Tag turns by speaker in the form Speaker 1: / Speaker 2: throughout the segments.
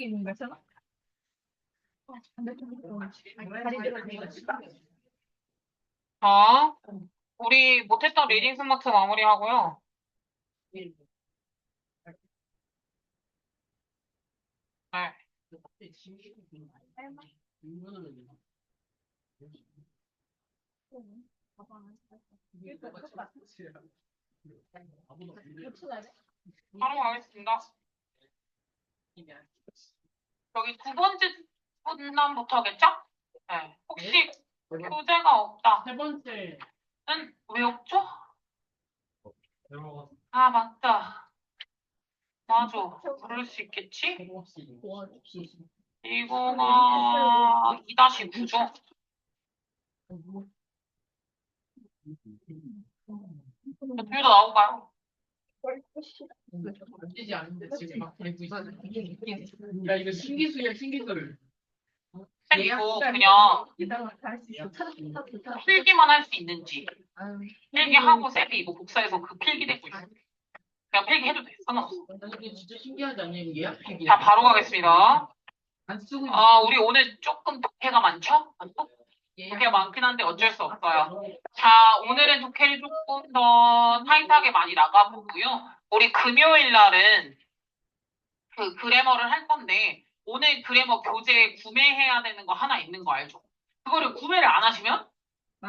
Speaker 1: 있는 거잖아.
Speaker 2: 자, 우리 못했던 리딩 스마트 마무리하고요. 네. 바로 가겠습니다. 여기 두 번째 분남부터겠죠? 네. 혹시 교재가 없다.
Speaker 3: 세 번째.
Speaker 2: 왜 없죠? 아, 맞다. 맞아. 그럴 수 있겠지? 이거가 2-9죠? 둘 다 나올까요?
Speaker 3: 만지지 않는데 지금 막 되고 있어. 야 이거 신기술이야 신기술.
Speaker 2: 이거 그냥 필기만 할 수 있는지. 필기하고 쌤이 이거 복사해서 그 필기되고 있어. 그냥 필기해도 돼. 상관없어.
Speaker 3: 이게 진짜 신기하지 않냐 이거 예약 필기.
Speaker 2: 자, 바로 가겠습니다.
Speaker 3: 안 쓰고
Speaker 2: 아, 우리 오늘 조금 독해가 많죠? 독해가 많긴 한데 어쩔 수 없어요. 자, 오늘은 독해를 조금 더 타이트하게 많이 나가보고요. 우리 금요일 날은 그 그래머를 할 건데, 오늘 그래머 교재 구매해야 되는 거 하나 있는 거 알죠? 그거를 구매를 안 하시면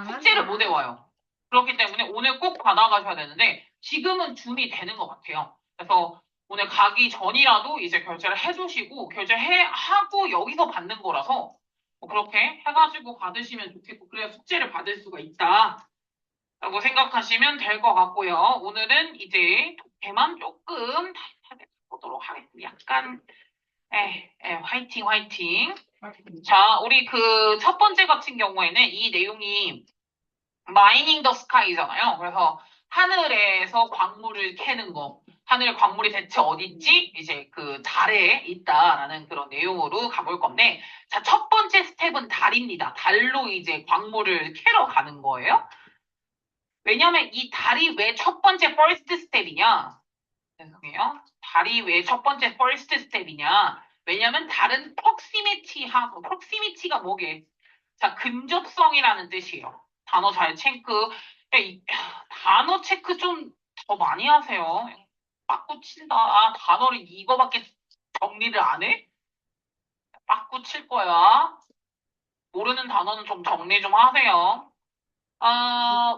Speaker 2: 숙제를 못 외워요. 그렇기 때문에 오늘 꼭 받아가셔야 되는데, 지금은 준비되는 것 같아요. 그래서 오늘 가기 전이라도 이제 결제를 해두시고, 결제하고 여기서 받는 거라서, 뭐 그렇게 해가지고 받으시면 좋겠고, 그래야 숙제를 받을 수가 있다. 라고 생각하시면 될 것 같고요. 오늘은 이제 독해만 조금 타이트하게 보도록 하겠습니다. 약간, 화이팅, 화이팅. 자, 우리 그 첫 번째 같은 경우에는 이 내용이 마이닝 더 스카이잖아요. 그래서 하늘에서 광물을 캐는 거. 하늘 광물이 대체 어디 있지? 이제 그 달에 있다라는 그런 내용으로 가볼 건데, 자, 첫 번째 스텝은 달입니다. 달로 이제 광물을 캐러 가는 거예요. 왜냐면 이 달이 왜 첫 번째 first 스텝이냐? 죄송해요. 달이 왜 첫 번째 first 스텝이냐? 왜냐면 달은 proximity가 뭐게? 자, 근접성이라는 뜻이에요. 단어 잘 체크. 단어 체크 좀 더 많이 하세요. 빠꾸 친다. 아, 단어를 이거밖에 정리를 안 해? 빠꾸 칠 거야. 모르는 단어는 좀 정리 좀 하세요.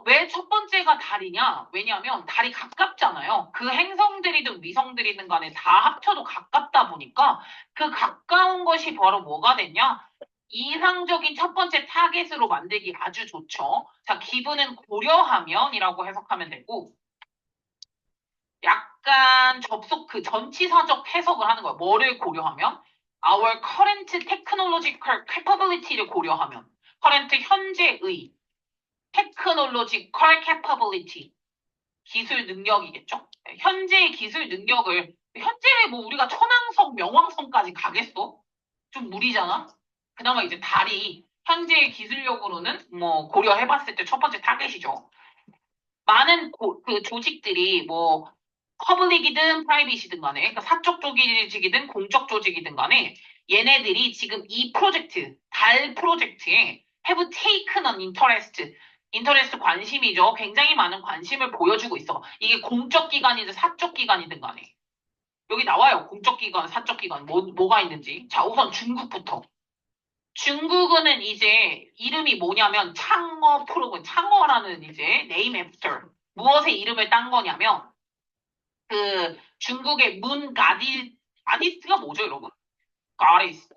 Speaker 2: 왜 첫 번째가 달이냐? 왜냐하면 달이 가깝잖아요. 그 행성들이든 위성들이든 간에 다 합쳐도 가깝다 보니까 그 가까운 것이 바로 뭐가 됐냐? 이상적인 첫 번째 타겟으로 만들기 아주 좋죠. 자, 기분은 고려하면이라고 해석하면 되고, 약간 그 전치사적 해석을 하는 거예요. 뭐를 고려하면? Our current technological capability를 고려하면. current 현재의 technological capability. 기술 능력이겠죠? 현재의 기술 능력을, 현재에 뭐 우리가 천왕성, 명왕성까지 가겠어? 좀 무리잖아? 그나마 이제 달이 현재의 기술력으로는 뭐 고려해봤을 때 첫 번째 타겟이죠. 많은 그 조직들이 뭐 퍼블릭이든 프라이빗이든 간에 그러니까 사적 조직이든 공적 조직이든 간에 얘네들이 지금 이 프로젝트, 달 프로젝트에 have taken an interest 관심이죠. 굉장히 많은 관심을 보여주고 있어. 이게 공적 기관이든 사적 기관이든 간에. 여기 나와요. 공적 기관, 사적 기관, 뭐가 있는지. 자, 우선 중국부터. 중국은 이제 이름이 뭐냐면 창어 프로그램, 창어라는 이제 name after. 무엇의 이름을 딴 거냐면 그 중국의 가디스트가 뭐죠, 여러분? 가디스트.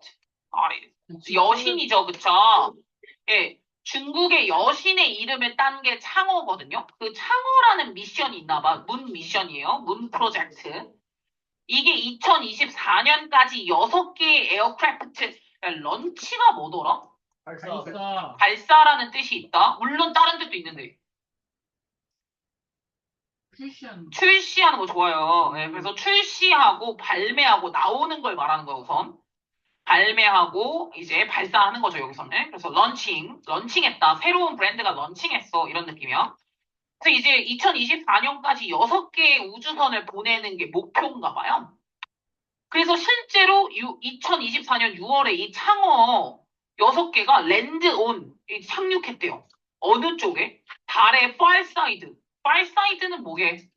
Speaker 2: 여신이죠, 그쵸? 예. 중국의 여신의 이름을 딴 게 창어거든요. 그 창어라는 미션이 있나 봐. 문 미션이에요. 문 프로젝트. 이게 2024년까지 6개의 에어크래프트 런치가 뭐더라? 발사라는 뜻이 있다. 물론 다른 뜻도 있는데. 출시하는 거 좋아요. 네, 그래서 출시하고 발매하고 나오는 걸 말하는 거예요, 우선. 발매하고 이제 발사하는 거죠, 여기서는. 그래서 런칭했다. 새로운 브랜드가 런칭했어. 이런 느낌이야. 그래서 이제 2024년까지 6개의 우주선을 보내는 게 목표인가 봐요. 그래서 실제로 2024년 6월에 이 창어 6개가 랜드온 착륙했대요. 어느 쪽에? 달의 far사이드. far사이드는 뭐게?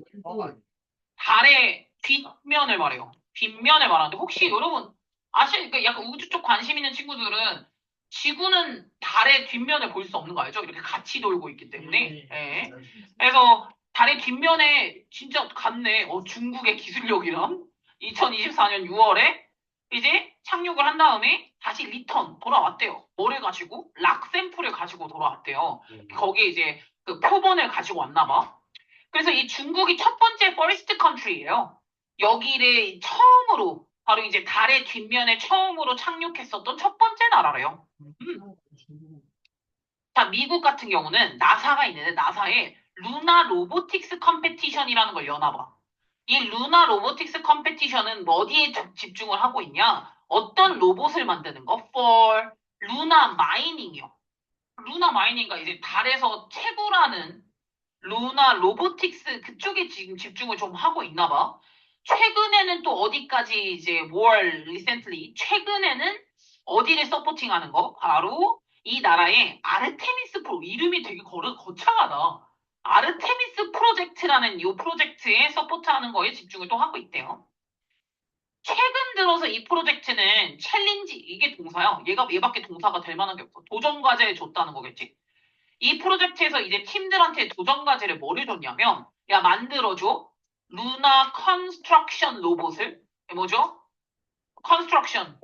Speaker 2: 달의 뒷면을 말해요. 뒷면을 말하는데 혹시 여러분 그 약간 우주 쪽 관심 있는 친구들은 지구는 달의 뒷면을 볼 수 없는 거 알죠? 이렇게 같이 돌고 있기 때문에. 예. 그래서 달의 뒷면에 진짜 갔네. 중국의 기술력이랑 2024년 6월에 이제 착륙을 한 다음에 다시 리턴 돌아왔대요. 뭐를 가지고? 락 샘플을 가지고 돌아왔대요. 거기에 이제 그 표본을 가지고 왔나 봐. 그래서 이 중국이 첫 번째 퍼스트 컨트리예요. 여기를 처음으로 바로 이제 달의 뒷면에 처음으로 착륙했었던 첫 번째 나라래요. 자, 미국 같은 경우는 나사가 있는데 나사에 루나 로보틱스 컴페티션이라는 걸 여나 봐. 이 루나 로보틱스 컴페티션은 어디에 집중을 하고 있냐? 어떤 로봇을 만드는 거? For 루나 마이닝이요. 루나 마이닝가 이제 달에서 채굴하는 루나 로보틱스 그쪽에 지금 집중을 좀 하고 있나 봐. 최근에는 또 어디까지 이제 more recently 최근에는 어디를 서포팅하는 거? 바로 이 나라의 아르테미스 이름이 되게 거창하다. 아르테미스 프로젝트라는 이 프로젝트에 서포트하는 거에 집중을 또 하고 있대요. 최근 들어서 이 프로젝트는 챌린지 이게 동사야. 얘밖에 동사가 될 만한 게 없어. 도전 과제를 줬다는 거겠지. 이 프로젝트에서 이제 팀들한테 도전 과제를 뭐를 줬냐면, 야, 만들어줘. 루나 컨스트럭션 로봇을, 뭐죠? 컨스트럭션,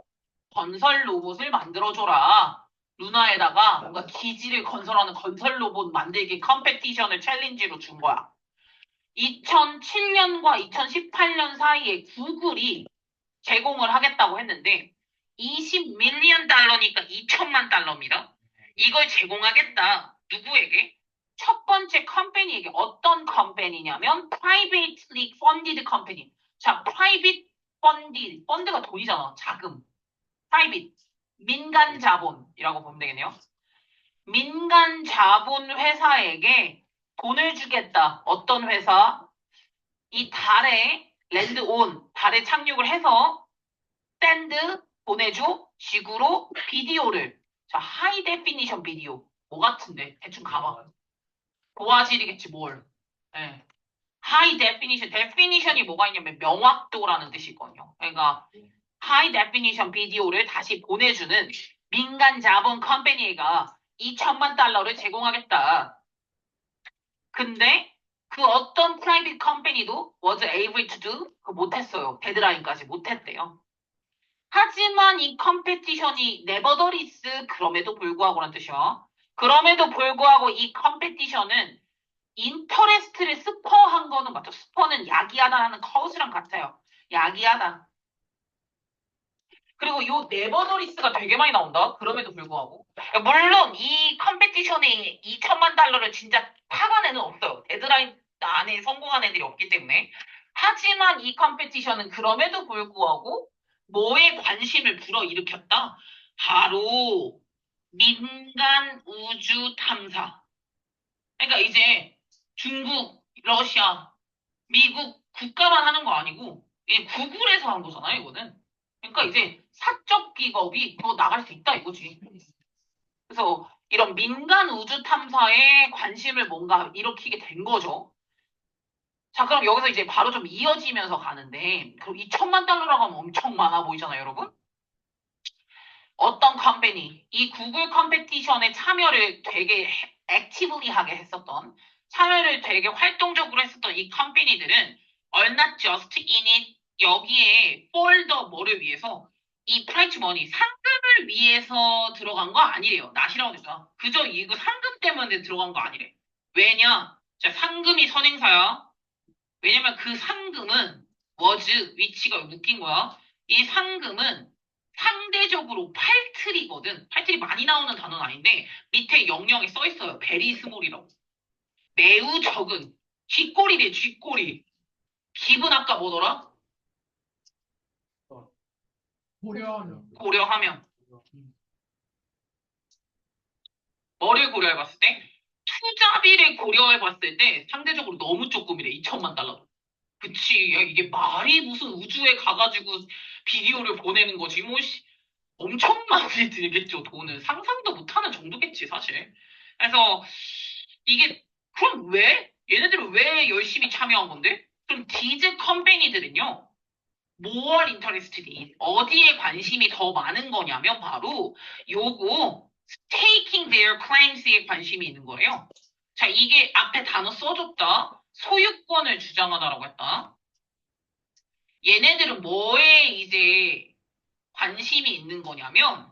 Speaker 2: 건설 로봇을 만들어줘라. 루나에다가 뭔가 기지를 건설하는 건설 로봇 만들기 컴페티션을 챌린지로 준 거야. 2007년과 2018년 사이에 구글이 제공을 하겠다고 했는데, 20 밀리언 달러니까 2천만 달러입니다. 이걸 제공하겠다. 누구에게? 첫 번째 컴퍼니에게 어떤 컴퍼니냐면 privately funded company. 자, private funded, 펀드가 돈이잖아. 자금. private, 민간 자본이라고 보면 되겠네요. 민간 자본 회사에게 돈을 주겠다. 어떤 회사? 이 달에 랜드온, 달에 착륙을 해서 샌드 보내줘. 지구로 비디오를. 자, 하이 데피니션 비디오. 뭐 같은데? 대충 가봐. 고화질이겠지, 뭘. 예. 하이 데피니션, 데피니션이 뭐가 있냐면 명확도라는 뜻이 있거든요. 그러니까 하이 데피니션 비디오를 다시 보내주는 민간 자본 컴퍼니가 2천만 달러를 제공하겠다. 근데 그 어떤 프라이빗 컴퍼니도 was able to do 그 못했어요. 데드라인까지 못했대요. 하지만 이 컴페티션이 네버더리스 그럼에도 불구하고란 뜻이야. 그럼에도 불구하고 이 컴페티션은 인터레스트를 스퍼한 거는 맞죠. 스퍼는 야기하다라는 커스랑 같아요. 야기하다. 그리고 요 네버더리스가 되게 많이 나온다. 그럼에도 불구하고. 물론 이 컴페티션에 2천만 달러를 진짜 파간 애는 없어요. 데드라인 안에 성공한 애들이 없기 때문에. 하지만 이 컴페티션은 그럼에도 불구하고 뭐에 관심을 불어일으켰다? 바로 민간 우주 탐사. 그러니까 이제 중국, 러시아, 미국 국가만 하는 거 아니고 이게 구글에서 한 거잖아요, 이거는. 그러니까 이제 사적 기업이 더 나갈 수 있다 이거지. 그래서 이런 민간 우주 탐사에 관심을 뭔가 일으키게 된 거죠. 자, 그럼 여기서 이제 바로 좀 이어지면서 가는데, 그럼 2천만 달러라고 하면 엄청 많아 보이잖아요, 여러분? 어떤 컴퍼니, 이 구글 컴페티션에 참여를 되게 액티브리 하게 했었던, 참여를 되게 활동적으로 했었던 이 컴퍼니들은 are not just in it, 여기에 for the 뭐를 위해서 이 prize money, 상금을 위해서 들어간 거 아니래요. 낫이라고 됐어. 그저 이거 상금 때문에 들어간 거 아니래. 왜냐? 자, 상금이 선행사야. 왜냐면 그 상금은 was, 위치가 웃긴 거야. 이 상금은 상대적으로 팔트리거든. 팔트리 많이 나오는 단어는 아닌데 밑에 영영에 써 있어요. 베리 스몰이라고. 매우 적은. 쥐꼬리래, 쥐꼬리. 기분 아까 뭐더라?
Speaker 3: 고려하면.
Speaker 2: 고려하면. 뭐를 고려해봤을 때? 투자비를 고려해봤을 때 상대적으로 너무 조금이래. 2천만 달러. 그치. 야, 이게 말이 무슨 우주에 가가지고 비디오를 보내는 거지. 뭐, 엄청 많이 들겠죠, 돈은. 상상도 못하는 정도겠지, 사실. 그래서, 이게, 그럼 왜? 얘네들은 왜 열심히 참여한 건데? 그럼 디즈 컴퍼니들은요, more interested in, 어디에 관심이 더 많은 거냐면, 바로, 요거, staking their claims에 관심이 있는 거예요. 자, 이게 앞에 단어 써줬다. 소유권을 주장하다라고 했다. 얘네들은 뭐에 이제 관심이 있는 거냐면,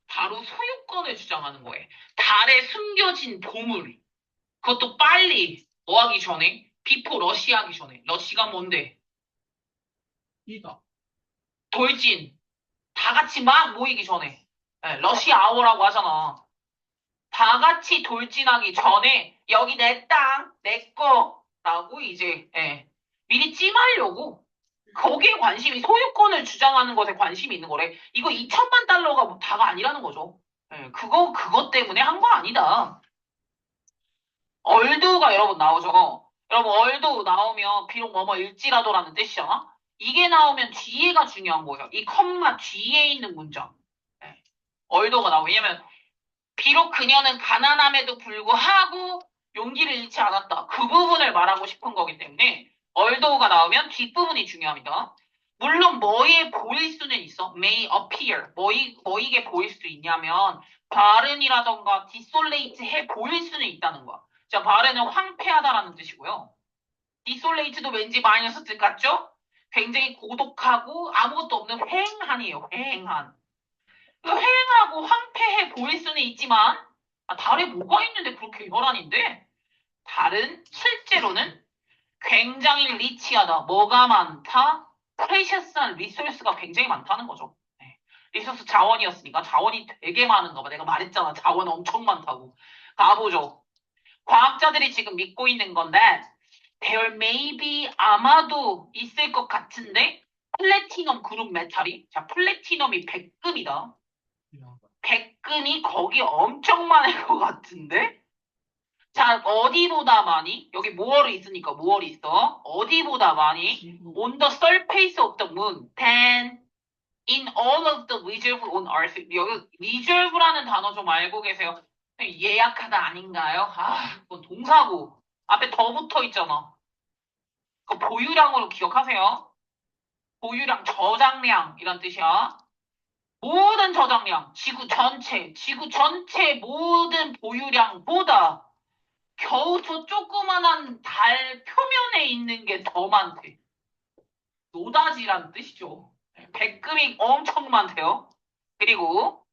Speaker 2: 바로 소유권을 주장하는 거예요. 달에 숨겨진 보물. 그것도 빨리, 뭐 하기 전에? 비포 러시 하기 전에. 러시가 뭔데?
Speaker 3: 이다.
Speaker 2: 돌진. 다 같이 막 모이기 전에. 예, 러시 아워라고 하잖아. 다 같이 돌진하기 전에, 여기 내 땅, 내 거, 라고 이제, 예, 미리 찜하려고. 거기에 관심이, 소유권을 주장하는 것에 관심이 있는 거래. 이거 2천만 달러가 뭐 다가 아니라는 거죠. 예, 그것 때문에 한 거 아니다. 얼도가 여러분 나오죠. 여러분, 얼도 나오면 비록 뭐뭐 일지라도라는 뜻이잖아? 이게 나오면 뒤에가 중요한 거예요. 이 컴마 뒤에 있는 문장. 예, 얼도가 나오고. 왜냐면, 비록 그녀는 가난함에도 불구하고 용기를 잃지 않았다. 그 부분을 말하고 싶은 거기 때문에, 얼도가 나오면 뒷부분이 중요합니다. 물론 뭐에 보일 수는 있어. may appear. 뭐이게 보일 수 있냐면 barren이라던가 desolate 해 보일 수는 있다는 거야. 자, barren은 황폐하다라는 뜻이고요. desolate도 왠지 마이너스 뜻 같죠? 굉장히 고독하고 아무것도 없는 휑한이에요. 휑한. 휑하고 황폐해 보일 수는 있지만 달에 뭐가 있는데 그렇게 혈안인데 달은 실제로는 굉장히 리치하다. 뭐가 많다? 프레셔스한 리소스가 굉장히 많다는 거죠. 네. 리소스 자원이었으니까 자원이 되게 많은가 봐. 내가 말했잖아. 자원 엄청 많다고. 가보죠. 과학자들이 지금 믿고 있는 건데 there may be 아마도 있을 것 같은데 플래티넘 그룹 메탈이 자 플래티넘이 100금이다. 100금이 거기 엄청 많을 것 같은데 자, 어디보다 많이? 여기 모어리 있으니까 모어리 있어. 어디보다 많이? On the surface of the moon than in all of the reserve on earth. 여기 reserve라는 단어 좀 알고 계세요? 예약하다 아닌가요? 아, 그건 동사고. 앞에 더 붙어 있잖아. 그 보유량으로 기억하세요. 보유량, 저장량 이란 뜻이야. 모든 저장량, 지구 전체 모든 보유량보다 겨우 저 조그만한 달 표면에 있는 게 더 많대. 노다지란 뜻이죠. 백금이 엄청 많대요. 그리고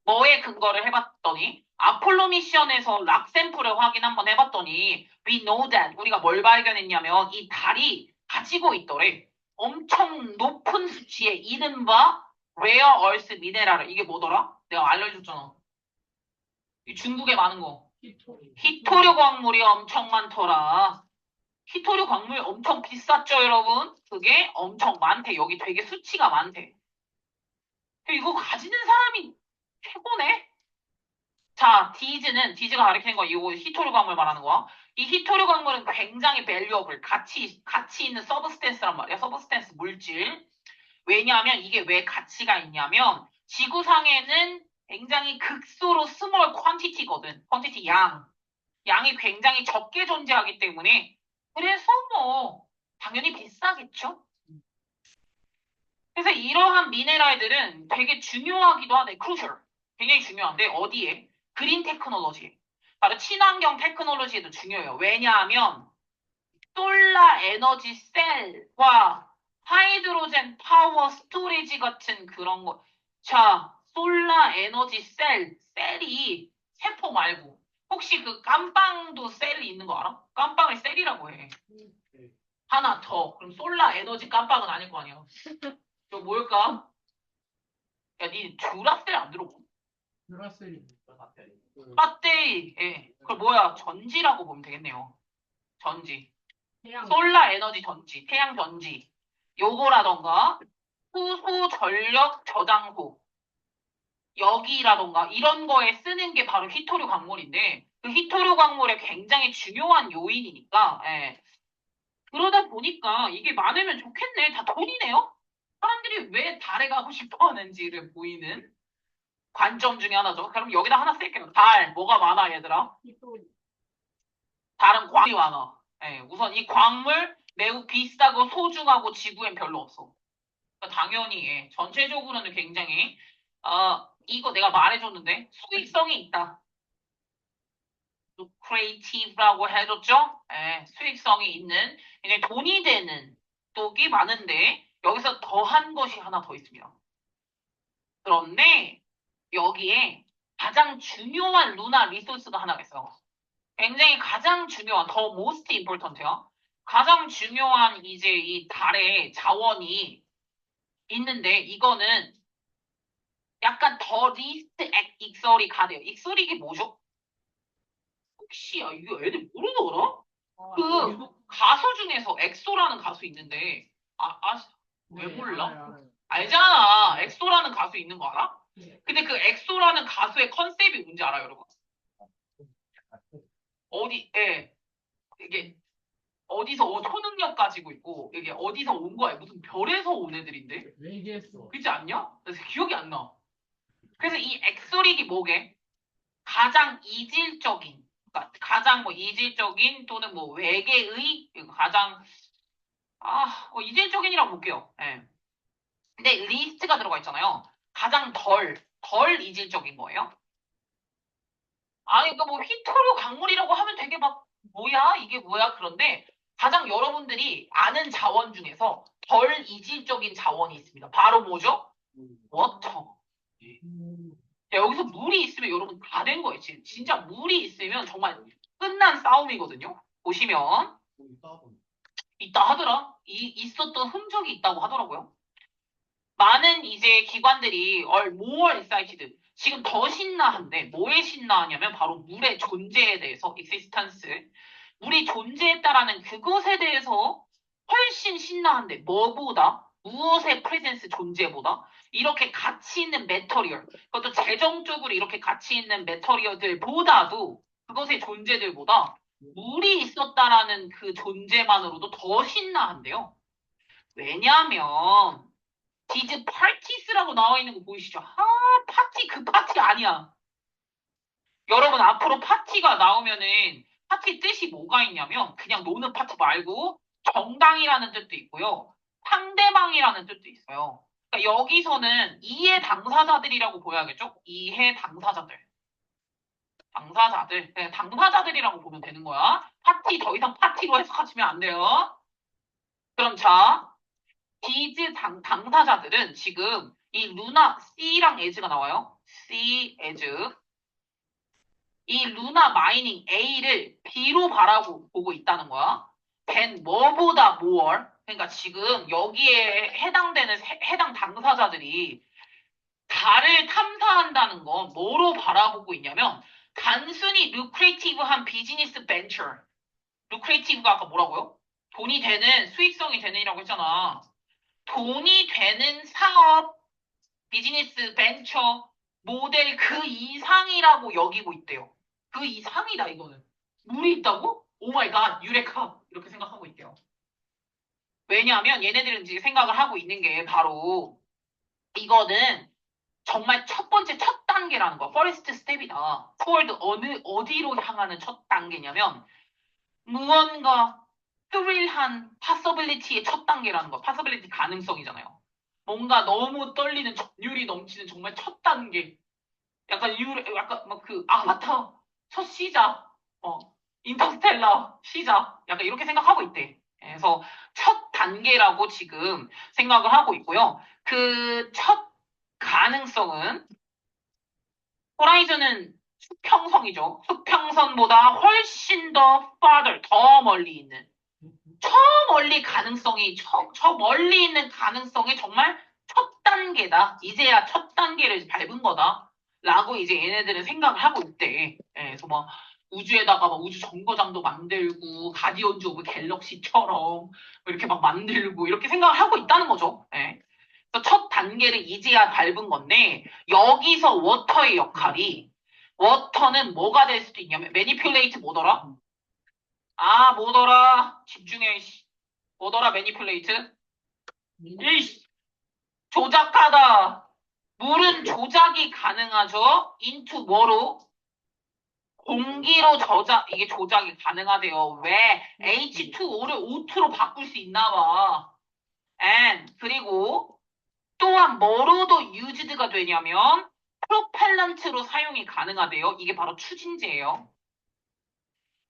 Speaker 2: 뭐에 근거를 해봤더니 아폴로 미션에서 락 샘플을 확인 한번 해봤더니 we know that 우리가 뭘 발견했냐면 이 달이 가지고 있더래. 엄청 높은 수치의 이른바 rare earth 미네랄을 이게 뭐더라? 내가 알려줬잖아. 이 중국에 많은 거. 히토류 광물이 엄청 많더라. 히토류 광물 엄청 비쌌죠, 여러분? 그게 엄청 많대. 여기 되게 수치가 많대. 이거 가지는 사람이 최고네? 자, 디즈가 가리키는 거, 이거 히토류 광물 말하는 거야. 이 히토류 광물은 굉장히 valuable, 가치 있는 서브스탠스란 말이야. 서브스탠스 물질. 왜냐하면 이게 왜 가치가 있냐면, 지구상에는 굉장히 극소로 스몰 퀀티티거든. 퀀티티 양이 굉장히 적게 존재하기 때문에 그래서 뭐 당연히 비싸겠죠. 그래서 이러한 미네랄들은 되게 중요하기도 하네. crucial. 굉장히 중요한데 어디에? 그린 테크놀로지. 바로 친환경 테크놀로지에도 중요해요. 왜냐하면 솔라 에너지 셀과 하이드로젠 파워 스토리지 같은 그런 거. 자, 솔라 에너지 셀이 세포 말고 혹시 그 깜빵도 셀이 있는 거 알아? 깜빵을 셀이라고 해. 하나 더. 그럼 솔라 에너지 깜빵은 아닐 거 아니야. 저 뭘까? 야, 니 듀라셀 안 들어보?
Speaker 3: 유라셀이
Speaker 2: 배터리. 예. 그걸 뭐야? 전지라고 보면 되겠네요. 전지.
Speaker 3: 태양.
Speaker 2: 솔라 에너지 전지, 태양 전지. 요거라던가 수소 전력 저장소. 여기라던가 이런 거에 쓰는 게 바로 히토류 광물인데 그 히토류 광물의 굉장히 중요한 요인이니까 예. 그러다 보니까 이게 많으면 좋겠네. 다 돈이네요? 사람들이 왜 달에 가고 싶어 하는지를 보이는 관점 중에 하나죠. 그럼 여기다 하나 쓸게요. 달, 뭐가 많아, 얘들아? 달은 광이 많아. 예, 우선 이 광물 매우 비싸고 소중하고 지구엔 별로 없어. 그러니까 당연히, 예, 전체적으로는 굉장히, 이거 내가 말해줬는데, 수익성이 있다. lucrative라고 해줬죠? 예, 수익성이 있는, 이제 돈이 되는 쪽이 많은데, 여기서 더한 것이 하나 더 있습니다. 그런데, 여기에 가장 중요한 루나 리소스가 하나가 있어요. 굉장히 가장 중요한, 더 most important요. 가장 중요한 이제 이 달의 자원이 있는데, 이거는 약간 더 리스트 익설이 돼요. 익설이 이게 뭐죠? 혹시, 이거 애들 모르더라? 그 가수 중에서 엑소라는 가수 있는데, 왜 몰라? 알잖아. 엑소라는 가수 있는 거 알아? 근데 그 엑소라는 가수의 컨셉이 뭔지 알아요, 여러분? 예, 이게 어디서 초능력 가지고 있고, 이게 어디서 온 거야? 무슨 별에서 온 애들인데?
Speaker 3: 얘기했어.
Speaker 2: 그렇지 않냐? 그래서 기억이 안 나. 그래서 이 엑소릭이 뭐게? 가장 이질적인, 그러니까 가장 뭐 이질적인 또는 뭐 외계의 가장 이질적인이라고 볼게요. 예. 근데 리스트가 들어가 있잖아요. 가장 덜 이질적인 거예요. 아니, 그뭐 휘토류 광물이라고 하면 되게 막 뭐야? 이게 뭐야? 그런데 가장 여러분들이 아는 자원 중에서 덜 이질적인 자원이 있습니다. 바로 뭐죠? 워터. 야, 여기서 물이 있으면 여러분 다 된 거예요. 진짜 물이 있으면 정말 끝난 싸움이거든요. 보시면 있다 하더라. 있었던 흔적이 있다고 하더라고요. 많은 이제 기관들이 more excited. 지금 더 신나한데 뭐에 신나하냐면 바로 물의 존재에 대해서 existence. 물이 존재했다라는 그것에 대해서 훨씬 신나한데 뭐보다 무엇의 presence 존재보다 이렇게 가치 있는 메터리얼 그것도 재정적으로 이렇게 가치 있는 메터리얼들보다도 그것의 존재들보다 물이 있었다라는 그 존재만으로도 더 신나한데요. 왜냐하면 디즈 파티스라고 나와 있는 거 보이시죠? 파티 그 파티 아니야. 여러분 앞으로 파티가 나오면은 파티 뜻이 뭐가 있냐면 그냥 노는 파티 말고 정당이라는 뜻도 있고요. 상대방이라는 뜻도 있어요. 그러니까 여기서는 이해 당사자들이라고 보여야겠죠? 이해 당사자들. 당사자들. 네, 당사자들이라고 보면 되는 거야. 파티 더 이상 파티로 해석하시면 안 돼요. 그럼 자, 당사자들은 지금 이 루나 C랑 as가 나와요. C as 이 루나 마이닝 A를 B로 보고 있다는 거야. 벤 뭐보다 more. 그러니까 지금 여기에 해당되는 해당 당사자들이 달을 탐사한다는 건 뭐로 바라보고 있냐면 단순히 lucrative한 비즈니스 벤처. lucrative가 아까 뭐라고요? 돈이 되는 수익성이 되는이라고 했잖아. 돈이 되는 사업, 비즈니스, 벤처, 모델 그 이상이라고 여기고 있대요. 그 이상이다, 이거는. 물이 있다고? 오 마이 갓, 유레카. 이렇게 생각하고 있대요. 왜냐하면 얘네들은 이제 생각을 하고 있는 게 바로 이거는 정말 첫 번째 첫 단계라는 거야. 퍼스트 스텝이다. toward 어디로 향하는 첫 단계냐면 무언가 스릴한 possibility의 첫 단계라는 거. possibility 가능성이잖아요. 뭔가 너무 떨리는 전율이 넘치는 정말 첫 단계. 약간 막 그 아바타 첫 시작, 인터스텔라 시작. 약간 이렇게 생각하고 있대. 그래서 첫 단계라고 지금 생각을 하고 있고요. 그 첫 가능성은 호라이즌은 수평성이죠. 수평선보다 훨씬 더 farther, 더 멀리 있는 저 멀리 가능성이 저 멀리 있는 가능성이 정말 첫 단계다. 이제야 첫 단계를 밟은 거다. 라고 이제 얘네들은 생각을 하고 있대. 예, 그래서 막 우주에다가 막 우주 정거장도 만들고 가디언즈 오브 갤럭시처럼 뭐 이렇게 막 만들고 이렇게 생각을 하고 있다는 거죠. 예. 그래서 첫 단계를 이제야 밟은 건데 여기서 워터의 역할이 워터는 뭐가 될 수도 있냐면 매니퓰레이트 뭐더라? 뭐더라? 집중해. 씨. 뭐더라, 매니플레이트? 이씨, 조작하다. 물은 조작이 가능하죠? into 뭐로? 공기로 이게 조작이 가능하대요. 왜? H2O를 O2로 바꿀 수 있나 봐. and, 그리고 또한 뭐로도 used가 되냐면 프로펠런트로 사용이 가능하대요. 이게 바로 추진제예요.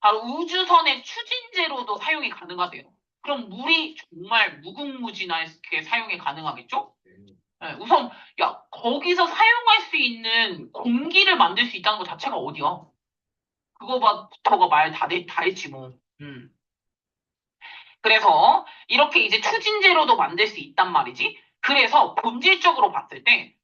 Speaker 2: 바로 우주선의 추진제로도 사용이 가능하대요. 그럼 물이 정말 무궁무진하게 사용이 가능하겠죠? 네, 우선 야 거기서 사용할 수 있는 공기를 만들 수 있다는 것 자체가 어디야? 그거부터가 말 다 했지 뭐. 그래서 이렇게 이제 추진제로도 만들 수 있단 말이지. 그래서 본질적으로 봤을 때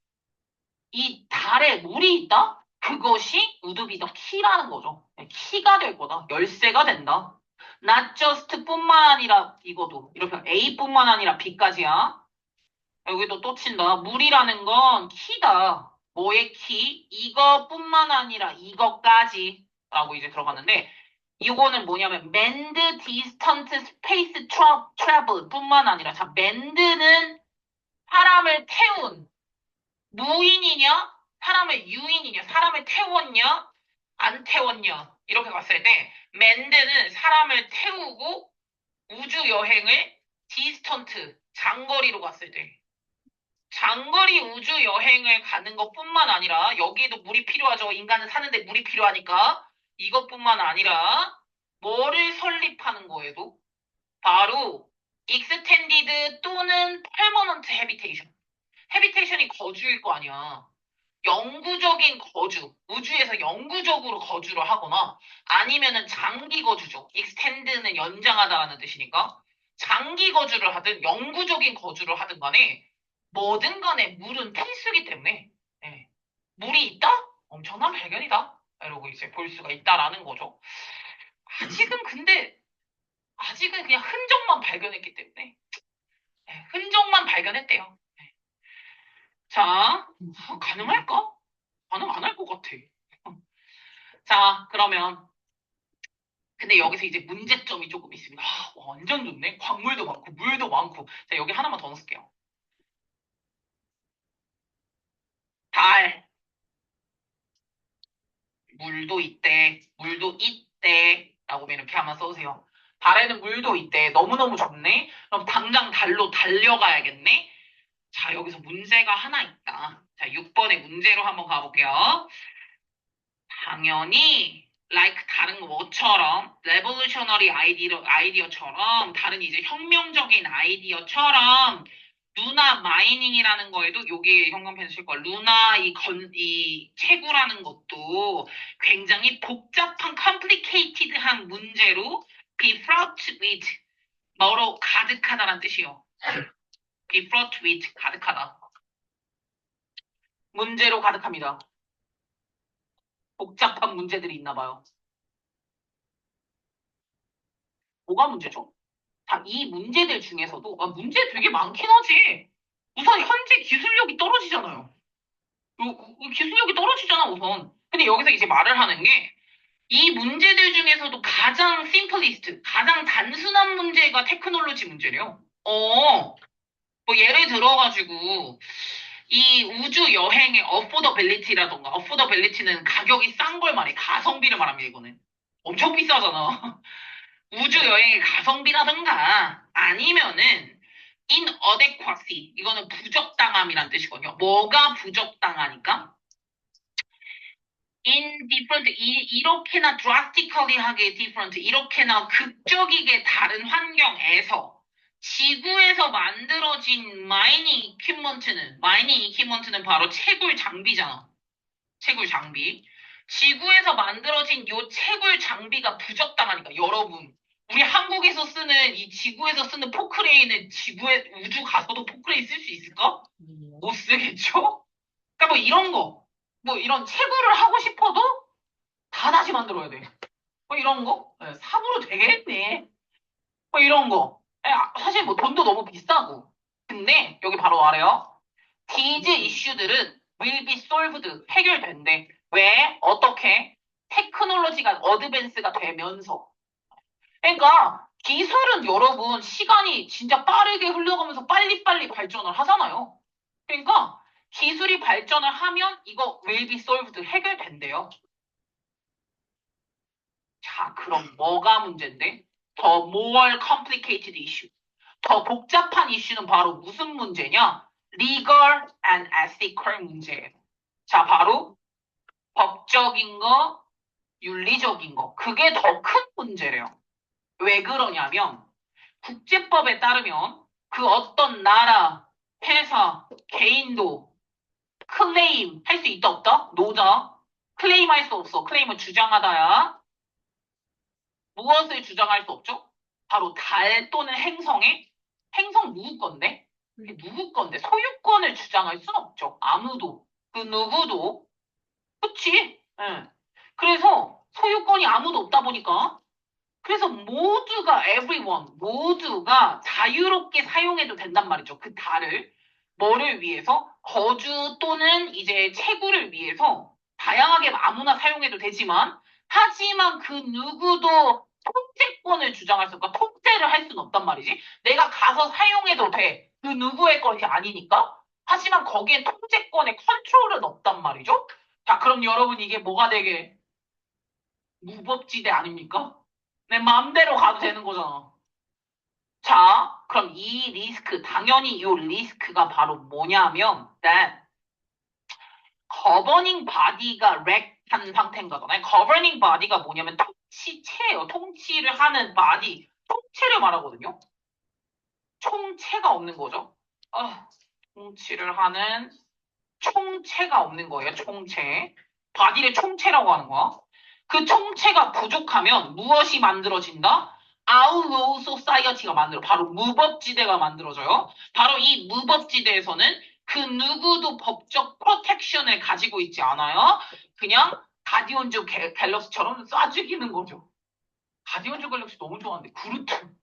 Speaker 2: 이 달에 물이 있다? 그것이 우드비 더 키라는 거죠. 네, 키가 될 거다. 열쇠가 된다. not just 뿐만 아니라 이거도 이렇게 A뿐만 아니라 B까지야. 여기도 또 친다. 물이라는 건 키다. 뭐의 키? 이것뿐만 아니라 이것까지 라고 이제 들어갔는데 이거는 뭐냐면 manned distant space travel 뿐만 아니라 자 manned는 사람을 태운 무인이냐? 사람을 유인이냐? 사람을 태웠냐? 안 태웠냐? 이렇게 봤을 때 맨드는 사람을 태우고 우주 여행을 디스턴트 장거리로 갔을 때 장거리 우주 여행을 가는 것뿐만 아니라 여기에도 물이 필요하죠. 인간은 사는데 물이 필요하니까 이것뿐만 아니라 뭐를 설립하는 거에도 바로 extended 또는 permanent habitation. 해비테이션이 거주일 거 아니야. 영구적인 거주, 우주에서 영구적으로 거주를 하거나 아니면은 장기 거주죠. extend는 연장하다라는 뜻이니까 장기 거주를 하든 영구적인 거주를 하든 간에 뭐든 간에 물은 필수기 때문에 예. 물이 있다? 엄청난 발견이다. 이러고 이제 볼 수가 있다라는 거죠. 아직은 근데 아직은 그냥 흔적만 발견했기 때문에 예, 흔적만 발견했대요. 자, 가능할까? 가능 안 할 것 같아. 자, 그러면 근데 여기서 이제 문제점이 조금 있습니다. 완전 좋네. 광물도 많고 물도 많고. 자, 여기 하나만 더 넣을게요. 달, 물도 있대. 물도 있대. 라고 이렇게 한번 써주세요. 달에는 물도 있대. 너무너무 좋네. 그럼 당장 달로 달려가야겠네. 자, 여기서 문제가 하나 있다. 자, 6번의 문제로 한번 가볼게요. 당연히 like 다른 뭐처럼 revolutionary 아이디어처럼 다른 이제 혁명적인 아이디어처럼 루나 마이닝이라는 거에도 여기 형광펜 쓸 거야. 루나 이 채굴하는 것도 굉장히 복잡한 complicated한 문제로 be fraught with 뭐로 가득하다라는 뜻이요. be fraught with 가득하다. 문제로 가득합니다. 복잡한 문제들이 있나 봐요. 뭐가 문제죠? 자, 이 문제들 중에서도 문제 되게 많긴 하지. 우선 현재 기술력이 떨어지잖아요. 기술력이 떨어지잖아, 우선. 근데 여기서 이제 말을 하는 게 이 문제들 중에서도 가장 심플리스트, 가장 단순한 문제가 테크놀로지 문제래요. 뭐 예를 들어가지고 이 우주 여행의 어포더빌리티라던가 어포더빌리티는 가격이 싼 걸 말해. 가성비를 말합니다, 이거는. 엄청 비싸잖아. 우주 여행의 가성비라든가 아니면은 inadequacy 이거는 부적당함이란 뜻이거든요. 뭐가 부적당하니까? indifferent 이렇게나 drastically하게 different 이렇게나 극적이게 다른 환경에서 지구에서 만들어진 마이닝 이퀴먼트는 바로 채굴 장비잖아. 채굴 장비. 지구에서 만들어진 요 채굴 장비가 부적당하니까 여러분 우리 한국에서 쓰는 이 지구에서 쓰는 포크레인은 지구에 우주 가서도 포크레인 쓸 수 있을까? 못 쓰겠죠? 그러니까 뭐 이런 거, 뭐 이런 채굴을 하고 싶어도 다 다시 만들어야 돼. 뭐 이런 거 사고로 되겠네. 뭐 이런 거. 사실 뭐 돈도 너무 비싸고. 근데 여기 바로 말해요. These issue들은 will be solved 해결된대. 왜? 어떻게? 테크놀로지가 어드밴스가 되면서. 그러니까 기술은 여러분 시간이 진짜 빠르게 흘러가면서 빨리빨리 발전을 하잖아요. 그러니까 기술이 발전을 하면 이거 will be solved 해결된대요. 자, 그럼 뭐가 문제인데? 더 more complicated issue. 더 복잡한 이슈는 바로 무슨 문제냐? legal and ethical 문제예요. 자, 바로 법적인 거, 윤리적인 거. 그게 더 큰 문제래요. 왜 그러냐면 국제법에 따르면 그 어떤 나라, 회사, 개인도 클레임 할 수 있다 없다? 노다. 클레임 할 수 없어. 클레임은 주장하다야. 무엇을 주장할 수 없죠? 바로 달 또는 행성에 행성 누구 건데? 이게 누구 건데? 소유권을 주장할 순 없죠. 아무도. 그 누구도. 그치? 응. 그래서 소유권이 아무도 없다 보니까 그래서 모두가 everyone 모두가 자유롭게 사용해도 된단 말이죠. 그 달을 뭐를 위해서 거주 또는 이제 채굴을 위해서 다양하게 아무나 사용해도 되지만 하지만 그 누구도 통제권을 주장할 수 없고 통제를 할 수는 없단 말이지. 내가 가서 사용해도 돼. 그 누구의 것이 아니니까. 하지만 거기엔 통제권의 컨트롤은 없단 말이죠. 자, 그럼 여러분 이게 뭐가 되게 무법지대 아닙니까? 내 마음대로 가도 되는 거잖아. 자, 그럼 이 리스크, 당연히 이 리스크가 바로 뭐냐면, that governing body가 렉한 상태인 거잖아요. governing body가 뭐냐면 통치체예요. 통치를 하는 body, 통체를 말하거든요. 총체가 없는 거죠. 통치를 하는 총체가 없는 거예요. 총체. 바디를 총체라고 하는 거야. 그 총체가 부족하면 무엇이 만들어진다? Outlaw Society가 바로 무법지대가 만들어져요. 바로 이 무법지대에서는 그 누구도 법적 프로텍션을 가지고 있지 않아요. 그냥 가디언즈 갤럭시처럼 쏴 죽이는 거죠. 가디언즈 갤럭시 너무 좋아하는데 그루트.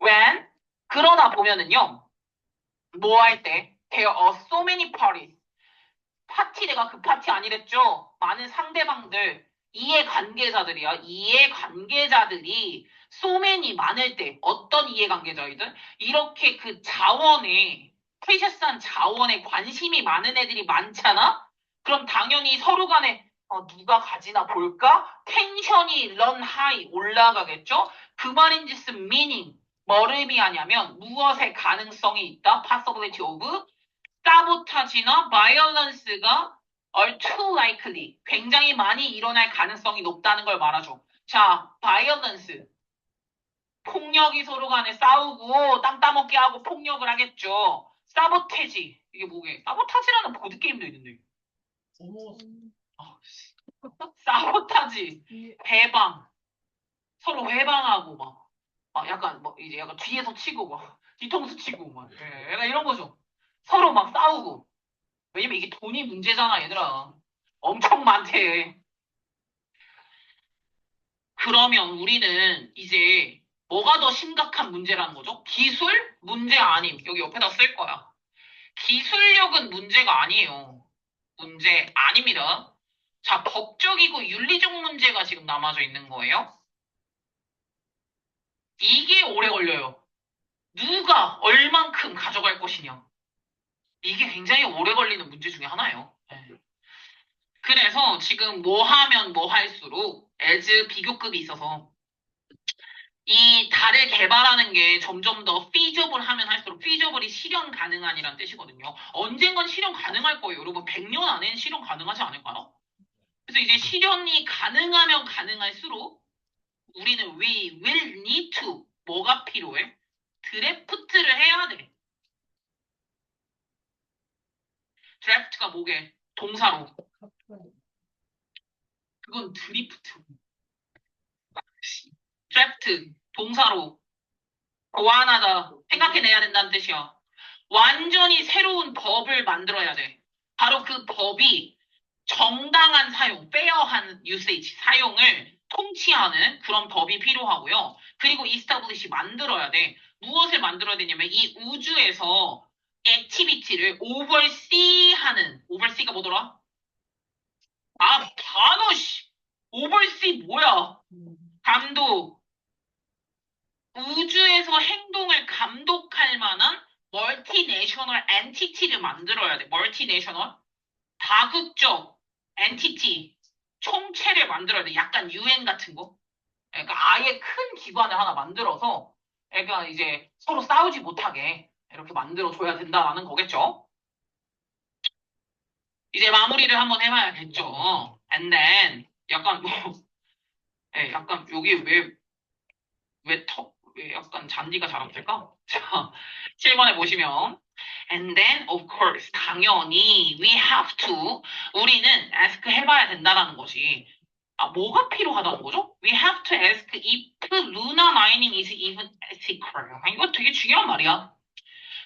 Speaker 2: When 그러나 보면은요. 뭐 할 때? There are so many parties. 파티 내가 그 파티 아니랬죠? 많은 상대방들, 이해관계자들이야. 이해관계자들이 소맨이 많을 때 어떤 이해관계자이든 이렇게 그 자원에 프리셔스한 자원에 관심이 많은 애들이 많잖아? 그럼 당연히 서로 간에 누가 가지나 볼까? 텐션이 run high 올라가겠죠? 그 말인지 쓴 meaning 뭐를 의미하냐면 무엇의 가능성이 있다? possibility of 사보타지나 violence가 are too likely. 굉장히 많이 일어날 가능성이 높다는 걸 말하죠. 자, violence. 폭력이 서로 간에 싸우고 땅 따먹게 하고 폭력을 하겠죠. 사보테지. 이게 뭐게? 사보타지라는 보드게임도 있는데.
Speaker 3: 어머.
Speaker 2: 사보타지. 해방. 서로 해방하고 막. 약간 뭐 이제 약간 뒤에서 치고 막 뒤통수 치고 막 약간 이런 거죠. 서로 막 싸우고. 왜냐면 이게 돈이 문제잖아, 얘들아. 엄청 많대. 그러면 우리는 이제 뭐가 더 심각한 문제라는 거죠? 기술? 문제 아님. 여기 옆에다 쓸 거야. 기술력은 문제가 아니에요. 문제 아닙니다. 자, 법적이고 윤리적 문제가 지금 남아져 있는 거예요. 이게 오래 걸려요. 누가 얼만큼 가져갈 것이냐. 이게 굉장히 오래 걸리는 문제 중에 하나예요. 네. 그래서 지금 뭐 하면 뭐 할수록 as 비교급이 있어서 이 달을 개발하는 게 점점 더 feasible 하면 할수록 feasible이 실현 가능한이란 뜻이거든요. 언젠간 실현 가능할 거예요. 여러분 100년 안에는 실현 가능하지 않을까요? 그래서 이제 실현이 가능하면 가능할수록 우리는 we will need to 뭐가 필요해? 드래프트를 해야 돼. 드래프트가 뭐게? 동사로. 그건 드리프트. 드래프트 동사로 보완하다 생각해내야 된다는 뜻이야. 완전히 새로운 법을 만들어야 돼. 바로 그 법이 정당한 사용, 페어한 유세이지, 사용을 통치하는 그런 법이 필요하고요. 그리고 이스타블리시 만들어야 돼. 무엇을 만들어야 되냐면 이 우주에서 액티비티를 오버시하는, 오버시가 뭐더라? 단어, 씨! 오버시 뭐야? 감독, 우주에서 행동을 감독할 만한 멀티내셔널 엔티티를 만들어야 돼. 멀티내셔널 다국적 엔티티 총체를 만들어야 돼. 약간 UN 같은 거. 그러니까 아예 큰 기관을 하나 만들어서 그러니까 이제 서로 싸우지 못하게 이렇게 만들어 줘야 된다라는 거겠죠. 이제 마무리를 한번 해봐야겠죠. And then 약간 뭐 약간 여기 왜 약간 잔디가 잘 없을까? 자, 7번에 보시면 And then, of course, 당연히, we have to, 우리는 ask 해봐야 된다는 것이, 뭐가 필요하다는 거죠? We have to ask if Luna mining is even ethical. 이거 되게 중요한 말이야.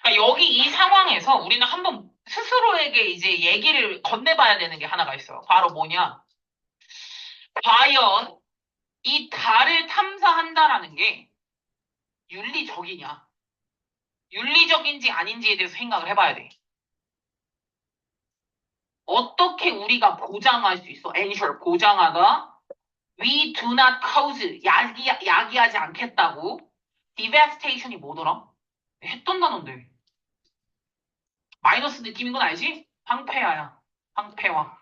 Speaker 2: 그러니까 여기 이 상황에서 우리는 한번 스스로에게 이제 얘기를 건네봐야 되는 게 하나가 있어요. 바로 뭐냐? 과연 이 달을 탐사한다라는 게 윤리적이냐? 윤리적인지 아닌지에 대해서 생각을 해봐야 돼. 어떻게 우리가 보장할 수 있어? ensure, 보장하다. We do not cause, 야기하지 않겠다고. devastation이 뭐더라? 했던 단어인데. 마이너스 느낌인 건 알지? 황폐화야. 황폐화.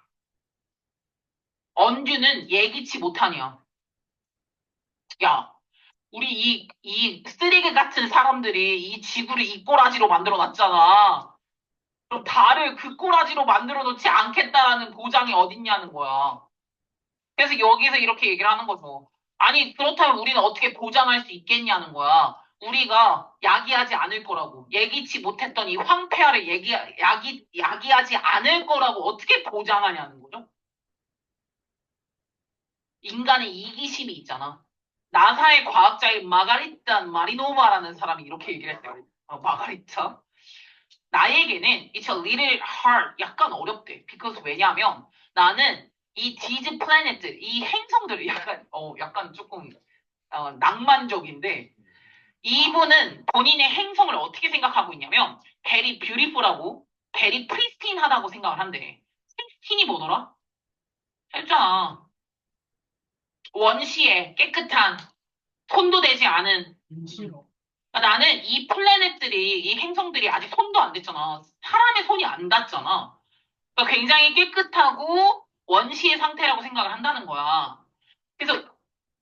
Speaker 2: 언규는 예기치 못하냐. 야, 우리 이 쓰레기 같은 사람들이 이 지구를 이 꼬라지로 만들어 놨잖아. 그럼 달을 그 꼬라지로 만들어 놓지 않겠다라는 보장이 어딨냐는 거야. 그래서 여기서 이렇게 얘기를 하는 거죠. 아니, 그렇다면 우리는 어떻게 보장할 수 있겠냐는 거야. 우리가 야기하지 않을 거라고. 예기치 못했던 이 황폐화를 야기하지 않을 거라고 어떻게 보장하냐는 거죠. 인간의 이기심이 있잖아. 나사의 과학자인 마가리타 마리노바라는 사람이 이렇게 얘기를 했어요. 마가리타. 나에게는 it's a little hard. 약간 어렵대. because 왜냐면 나는 이 these planet, 이 행성들을 약간 조금 낭만적인데 이분은 본인의 행성을 어떻게 생각하고 있냐면 very beautiful하고 very pristine하다고 생각을 한대. pristine이 뭐더라? 했잖아. 원시에 깨끗한 손도 대지 않은
Speaker 3: 싫어.
Speaker 2: 그러니까 나는 이 플래닛들이 이 행성들이 아직 손도 안 댔잖아. 사람의 손이 안 닿잖아. 그러니까 굉장히 깨끗하고 원시의 상태라고 생각을 한다는 거야. 그래서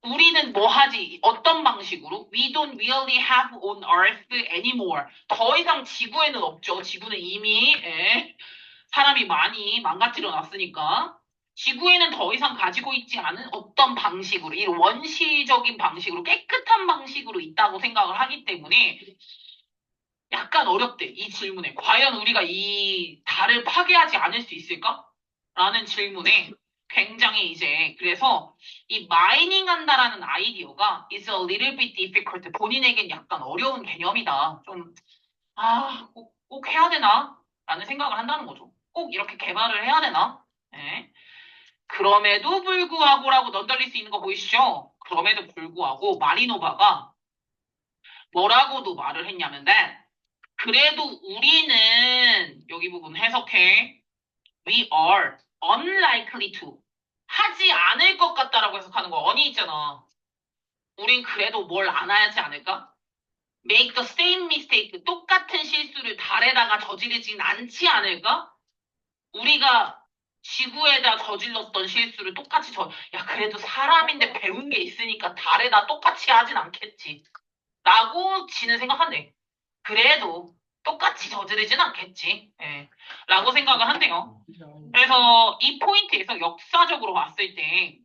Speaker 2: 우리는 뭐 하지? 어떤 방식으로? We don't really have on Earth anymore. 더 이상 지구에는 없죠. 지구는 이미 사람이 많이 망가뜨려 놨으니까. 지구에는 더 이상 가지고 있지 않은 어떤 방식으로, 이 원시적인 방식으로, 깨끗한 방식으로 있다고 생각을 하기 때문에 약간 어렵대, 이 질문에. 과연 우리가 이 달을 파괴하지 않을 수 있을까? 라는 질문에 굉장히 이제, 그래서 이 마이닝 한다라는 아이디어가 is a little bit difficult. 본인에겐 약간 어려운 개념이다. 좀, 꼭 해야 되나? 라는 생각을 한다는 거죠. 꼭 이렇게 개발을 해야 되나? 네. 그럼에도 불구하고라고 넌덜릴 수 있는 거 보이시죠? 그럼에도 불구하고 마리노바가 뭐라고도 말을 했냐면 그래도 우리는 여기 부분 해석해. We are unlikely to 하지 않을 것 같다라고 해석하는 거 언이 있잖아. 우린 그래도 뭘 안 하지 않을까? Make the same mistake 똑같은 실수를 달에다가 저지르진 않지 않을까? 우리가 지구에다 저질렀던 실수를 똑같이 야, 그래도 사람인데 배운 게 있으니까 달에다 똑같이 하진 않겠지. 라고 지는 생각한대. 그래도 똑같이 저지르진 않겠지. 라고 생각을 한대요. 그래서 이 포인트에서 역사적으로 봤을 때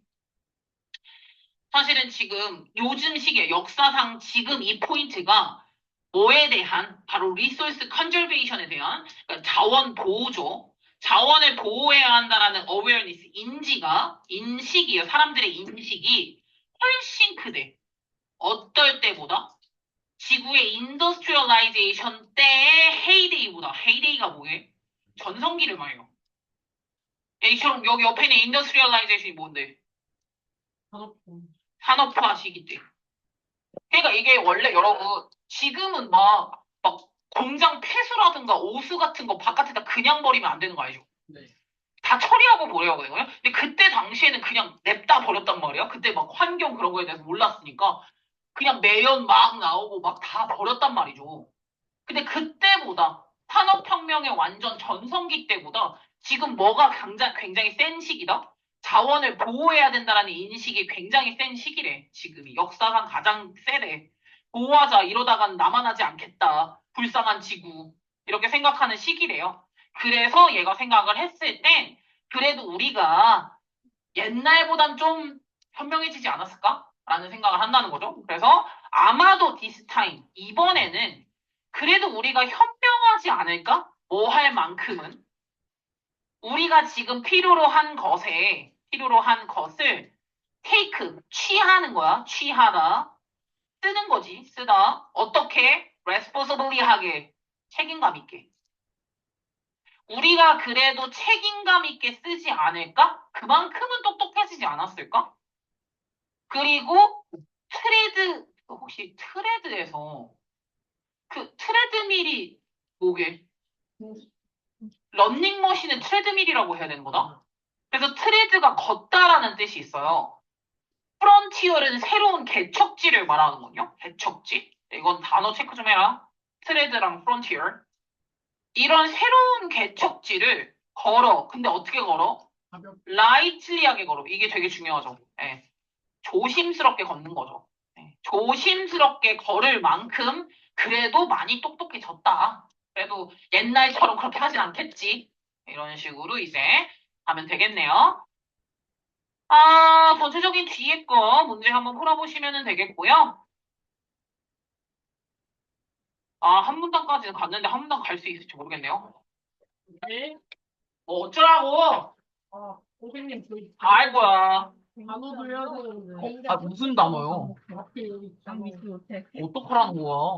Speaker 2: 사실은 지금 요즘 시기에 역사상 지금 이 포인트가 뭐에 대한 바로 리소스 컨저베이션에 대한 그러니까 자원 보호죠. 자원을 보호해야 한다라는 awareness, 인식이에요. 사람들의 인식이 훨씬 크대. 어떨 때보다? 지구의 인더스트리얼라이제이션 때의 헤이데이보다. 헤이데이가 뭐예요? 전성기를 말해요. A처럼 여기 옆에 있는 인더스트리얼라이제이션이 뭔데? 산업화 시기 때. 그러니까 이게 원래 여러분 지금은 막 공장 폐수라든가 오수 같은 거 바깥에다 그냥 버리면 안 되는 거 알죠?
Speaker 3: 네.
Speaker 2: 다 처리하고 버려야 되거든요. 근데 그때 당시에는 그냥 냅다 버렸단 말이야. 그때 막 환경 그런 거에 대해서 몰랐으니까. 그냥 매연 막 나오고 막 다 버렸단 말이죠. 근데 그때보다 산업혁명의 완전 전성기 때보다 지금 뭐가 굉장히 센 시기다? 자원을 보호해야 된다라는 인식이 굉장히 센 시기래. 지금이 역사상 가장 세대. 보호하자 이러다간 남아나지 않겠다. 불쌍한 지구. 이렇게 생각하는 시기래요. 그래서 얘가 생각을 했을 땐 그래도 우리가 옛날보단 좀 현명해지지 않았을까? 라는 생각을 한다는 거죠. 그래서 아마도 this time, 이번에는 그래도 우리가 현명하지 않을까? 뭐 할 만큼은. 우리가 지금 필요로 한 것을 take, 취하는 거야. 취하다. 쓰는 거지. 쓰다. 어떻게? responsibly 하게. 책임감 있게. 우리가 그래도 책임감 있게 쓰지 않을까? 그만큼은 똑똑해지지 않았을까? 그리고 혹시 트레드에서 그 트레드밀이 뭐게? 런닝머신은 트레드밀이라고 해야 되는 거다? 그래서 트레드가 걷다라는 뜻이 있어요. 프론티어는 새로운 개척지를 말하는군요. 개척지. 이건 단어 체크 좀 해라. 트레드랑 프론티어. 이런 새로운 개척지를 걸어. 근데 어떻게 걸어? 라이틀리하게 걸어. 이게 되게 중요하죠. 예. 조심스럽게 걷는 거죠. 네. 조심스럽게 걸을 만큼 그래도 많이 똑똑해졌다. 그래도 옛날처럼 그렇게 하진 않겠지. 이런 식으로 이제 하면 되겠네요. 전체적인 뒤에 거 문제 한번 풀어보시면 되겠고요. 한 문단까지는 갔는데 한 문단 갈 수 있을지 모르겠네요.
Speaker 3: 네.
Speaker 2: 뭐 어쩌라고?
Speaker 3: 선생님, 저희
Speaker 2: 아이고야.
Speaker 3: 단어도 해야 되는데.
Speaker 2: 무슨 단어요?
Speaker 3: 앞에 여기 단어.
Speaker 2: 어떡하라는 거야?